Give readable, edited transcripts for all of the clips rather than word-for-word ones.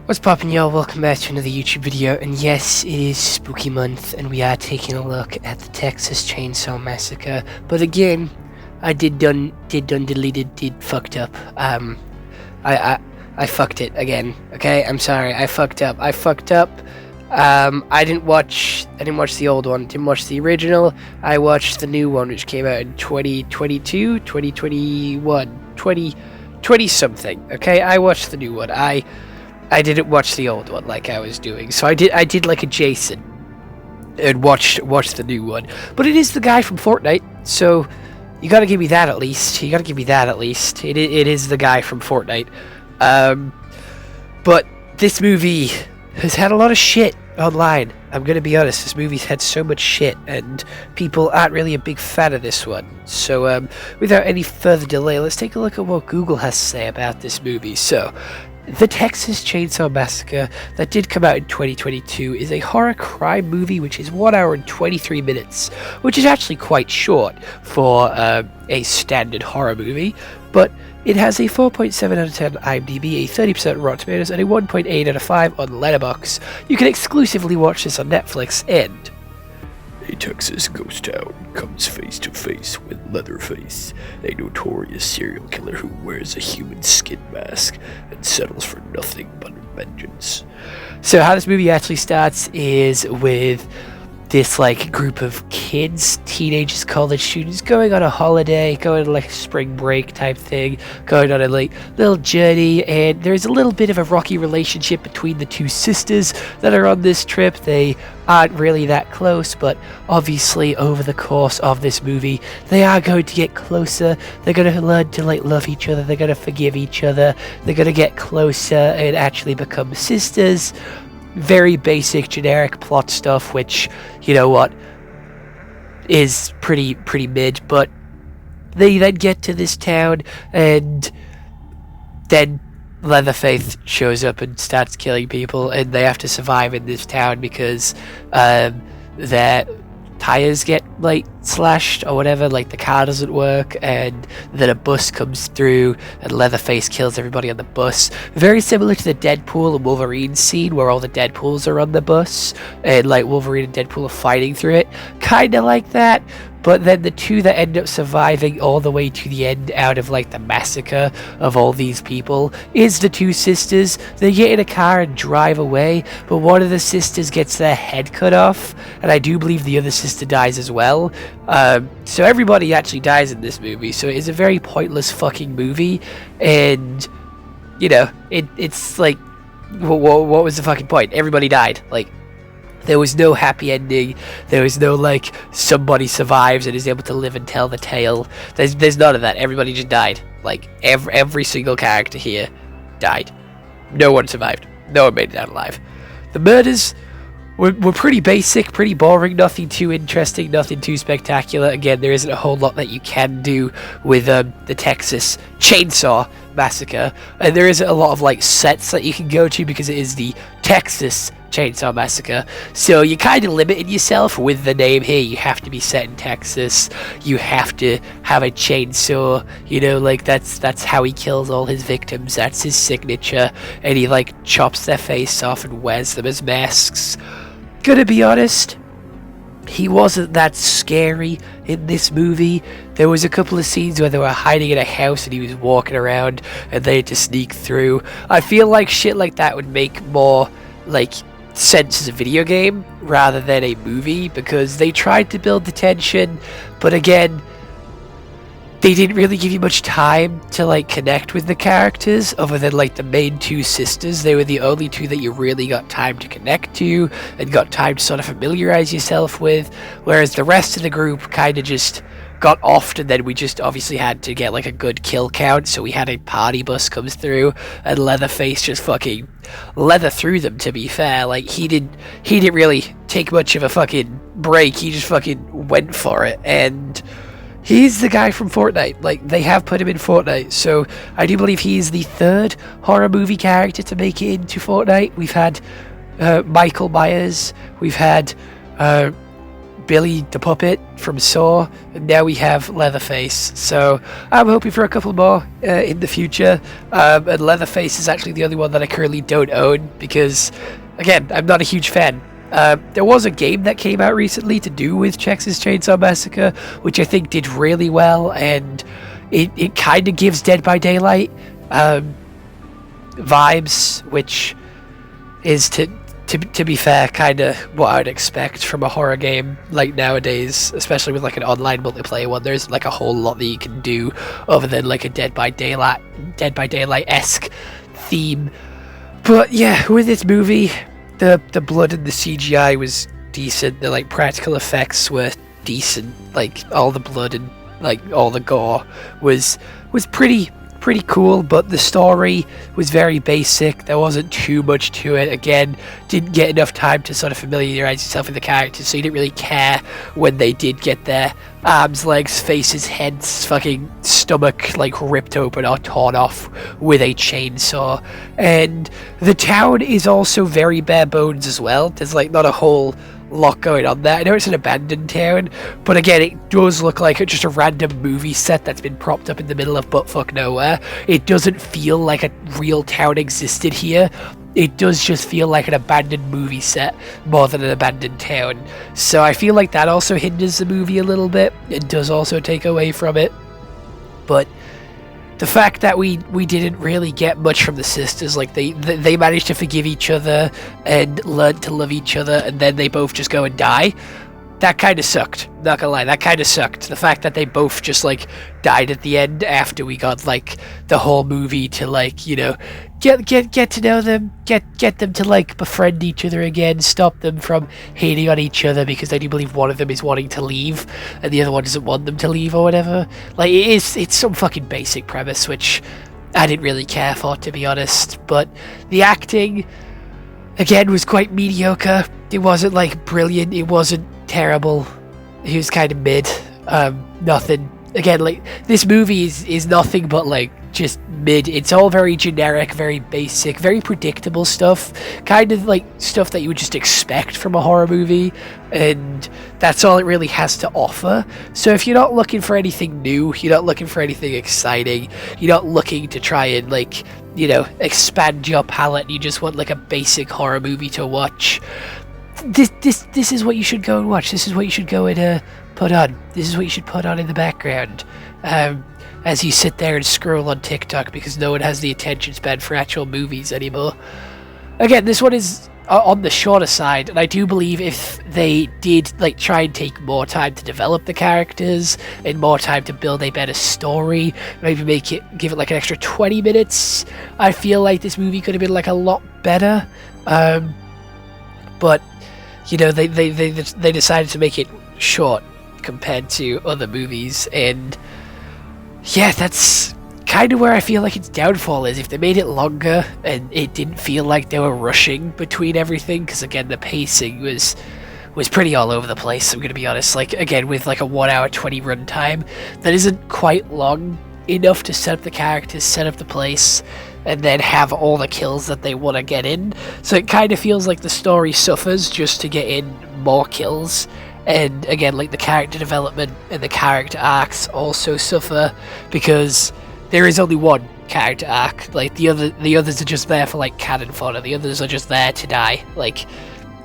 What's poppin', y'all? Welcome back to another YouTube video, and yes, it is spooky month, and we are taking a look at the Texas Chainsaw Massacre. But again, I fucked up. I fucked it again. Okay, I'm sorry. I fucked up. I didn't watch the old one. Didn't watch the original. I watched the new one, which came out in 2022, 2021, 2020 something. Okay, I watched the new one. I didn't watch the old one like I was doing, so I did like a Jason and watched the new one. But it is the guy from Fortnite, so you gotta give me that at least. It is the guy from Fortnite. But this movie has had a lot of shit online. I'm gonna be honest, this movie's had so much shit, and people aren't really a big fan of this one. So, without any further delay, let's take a look at what Google has to say about this movie. So, the Texas Chainsaw Massacre, that did come out in 2022, is a horror crime movie which is 1 hour and 23 minutes, which is actually quite short for a standard horror movie, but it has a 4.7 out of 10 IMDb, a 30% on Rotten Tomatoes, and a 1.8 out of 5 on Letterboxd. You can exclusively watch this on Netflix, and a Texas ghost town comes face to face with Leatherface, a notorious serial killer who wears a human skin mask and settles for nothing but vengeance. So how this movie actually starts is with this group of kids, teenagers, college students, going on a holiday, going on a spring break type thing, going on a little journey, and there's a little bit of a rocky relationship between the two sisters that are on this trip. They aren't really that close, but obviously over the course of this movie they are going to get closer. They're going to learn to love each other, they're going to forgive each other, they're going to get closer and actually become sisters. Very basic, generic plot stuff, which, you know what, is pretty mid, but they then get to this town, and then Leatherface shows up and starts killing people, and they have to survive in this town because their tires get slashed or whatever, the car doesn't work, and then a bus comes through and Leatherface kills everybody on the bus. Very similar to the Deadpool and Wolverine scene where all the Deadpools are on the bus and Wolverine and Deadpool are fighting through it, kinda like that. But then the two that end up surviving all the way to the end out of the massacre of all these people is the two sisters. They get in a car and drive away, but one of the sisters gets their head cut off, and I do believe the other sister dies as well. So everybody actually dies in this movie, so it is a very pointless fucking movie, and, you know, it's what was the fucking point? Everybody died. There was no happy ending. There was no somebody survives and is able to live and tell the tale. There's none of that. Everybody just died. Every single character here died. No one survived. No one made it out alive. The murders were pretty basic, pretty boring, nothing too interesting, nothing too spectacular. Again, there isn't a whole lot that you can do with the Texas Chainsaw Massacre, and there isn't a lot of sets that you can go to because it is the Texas Chainsaw Massacre, so you kind of limited yourself with the name here. You have to be set in Texas, you have to have a chainsaw, you know, that's how he kills all his victims, that's his signature, and he chops their face off and wears them as masks. Gonna be honest, he wasn't that scary in this movie. There was a couple of scenes where they were hiding in a house and he was walking around and they had to sneak through. I feel shit like that would make more sense as a video game rather than a movie, because they tried to build the tension, but again, they didn't really give you much time to connect with the characters other than the main two sisters. They were the only two that you really got time to connect to and got time to sort of familiarize yourself with, whereas the rest of the group kind of just got offed, and then we just obviously had to get a good kill count, so we had a party bus comes through and Leatherface just fucking leather through them, to be fair. He didn't really take much of a fucking break, he just fucking went for it, and he's the guy from Fortnite. They have put him in Fortnite, so I do believe he's the third horror movie character to make it into Fortnite. We've had Michael Myers, we've had Billy the Puppet from Saw, and now we have Leatherface. So I'm hoping for a couple more in the future. And Leatherface is actually the only one that I currently don't own because, again, I'm not a huge fan. There was a game that came out recently to do with Texas Chainsaw Massacre, which I think did really well, and it kind of gives Dead by Daylight vibes, which is, to be fair, kind of what I would expect from a horror game like nowadays, especially with like an online multiplayer one. There's like a whole lot that you can do other than like a Dead by Daylight-esque theme. But yeah, with this movie, the blood and the CGI was decent. The like practical effects were decent. Like all the blood and like all the gore was pretty cool, but the story was very basic. There wasn't too much to it. Again, didn't get enough time to sort of familiarize yourself with the characters, so you didn't really care when they did get their arms, legs, faces, heads, fucking stomach like ripped open or torn off with a chainsaw. And the town is also very bare bones as well. There's like not a whole lot going on there. I know it's an abandoned town, but again, it does look like just a random movie set that's been propped up in the middle of buttfuck nowhere. It doesn't feel like a real town existed here. It does just feel like an abandoned movie set more than an abandoned town. So I feel like that also hinders the movie a little bit. It does also take away from it. But the fact that we didn't really get much from the sisters, like they managed to forgive each other and learn to love each other, and then they both just go and die, that kind of sucked. Not gonna lie, that kind of sucked. The fact that they both just like died at the end after we got like the whole movie to like, you know, get to know them, get them to like befriend each other again, stop them from hating on each other, because I do believe one of them is wanting to leave and the other one doesn't want them to leave or whatever. Like it's some fucking basic premise which I didn't really care for, to be honest. But the acting again was quite mediocre. It wasn't like brilliant, it wasn't terrible, it was kind of mid. Nothing. Again, like this movie is nothing but like just mid. It's all very generic, very basic, very predictable stuff, kind of like stuff that you would just expect from a horror movie, and that's all it really has to offer. So if you're not looking for anything new, you're not looking for anything exciting, you're not looking to try and like, you know, expand your palette, you just want like a basic horror movie to watch, this is what you should go and watch. This is what you should go and put on. This is what you should put on in the background as you sit there and scroll on TikTok, because no one has the attention span for actual movies anymore. Again, this one is on the shorter side, and I do believe if they did like try and take more time to develop the characters and more time to build a better story, maybe give it like an extra 20 minutes, I feel like this movie could have been like a lot better. But you know, they decided to make it short compared to other movies, and yeah, that's kind of where I feel like its downfall is. If they made it longer and it didn't feel like they were rushing between everything, because again, the pacing was pretty all over the place, I'm gonna be honest. Like again, with like a 1 hour 20 run time, that isn't quite long enough to set up the characters, set up the place, and then have all the kills that they want to get in. So it kind of feels like the story suffers just to get in more kills. And again, like the character development and the character arcs also suffer, because there is only one character arc. Like the others are just there for like cannon fodder. The others are just there to die. Like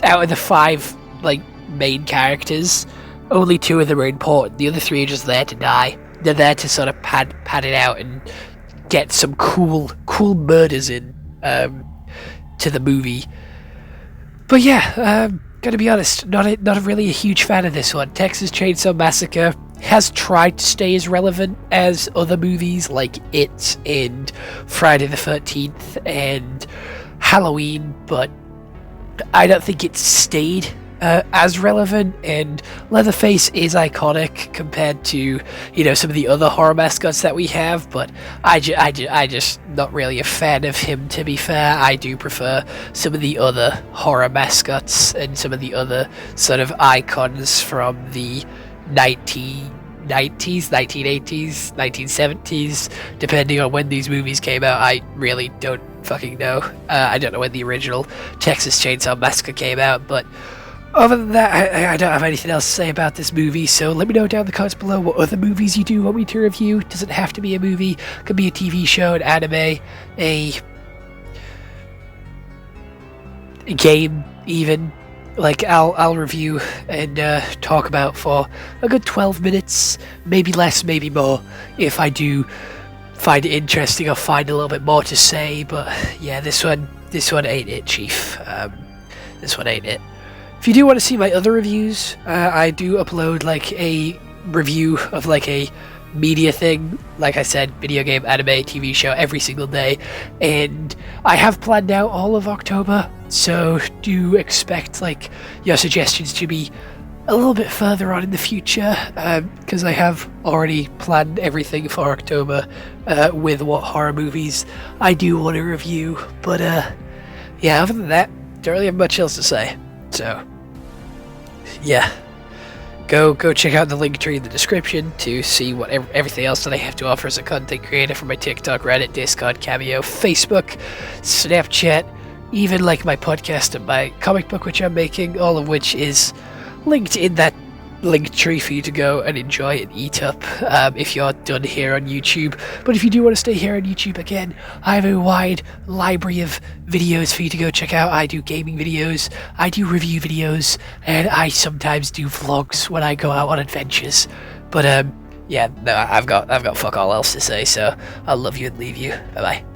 out of the 5 like main characters, only 2 of them are important. The other 3 are just there to die. They're there to sort of pad it out and get some cool murders in to the movie. But yeah, gotta be honest, not really a huge fan of this one. Texas Chainsaw Massacre has tried to stay as relevant as other movies like It and Friday the 13th and Halloween, but I don't think it's stayed as relevant, and Leatherface is iconic compared to, you know, some of the other horror mascots that we have, but I just not really a fan of him, to be fair. I do prefer some of the other horror mascots and some of the other sort of icons from the 1990s, 1980s, 1970s, depending on when these movies came out. I really don't fucking know. I don't know when the original Texas Chainsaw Massacre came out, but Other than that, I don't have anything else to say about this movie, so let me know down in the comments below what other movies you do want me to review. Doesn't have to be a movie, could be a TV show, an anime, a game even. Like, I'll review and talk about for a good 12 minutes, maybe less, maybe more, if I do find it interesting or find a little bit more to say. But yeah, this one ain't it, Chief. This one ain't it. If you do want to see my other reviews, I do upload like a review of like a media thing, like I said, video game, anime, TV show every single day, and I have planned out all of October, so do expect like your suggestions to be a little bit further on in the future, because I have already planned everything for October with what horror movies I do want to review. But yeah, other than that, don't really have much else to say. So yeah, go check out the link tree in the description to see what everything else that I have to offer as a content creator for my TikTok, Reddit, Discord, Cameo, Facebook, Snapchat, even like my podcast and my comic book which I'm making, all of which is linked in that link tree for you to go and enjoy and eat up if you're done here on YouTube. But if you do want to stay here on YouTube, again, I have a wide library of videos for you to go check out. I do gaming videos, I do review videos, and I sometimes do vlogs when I go out on adventures. But yeah, no, I've got fuck all else to say, so I'll love you and leave you. Bye bye.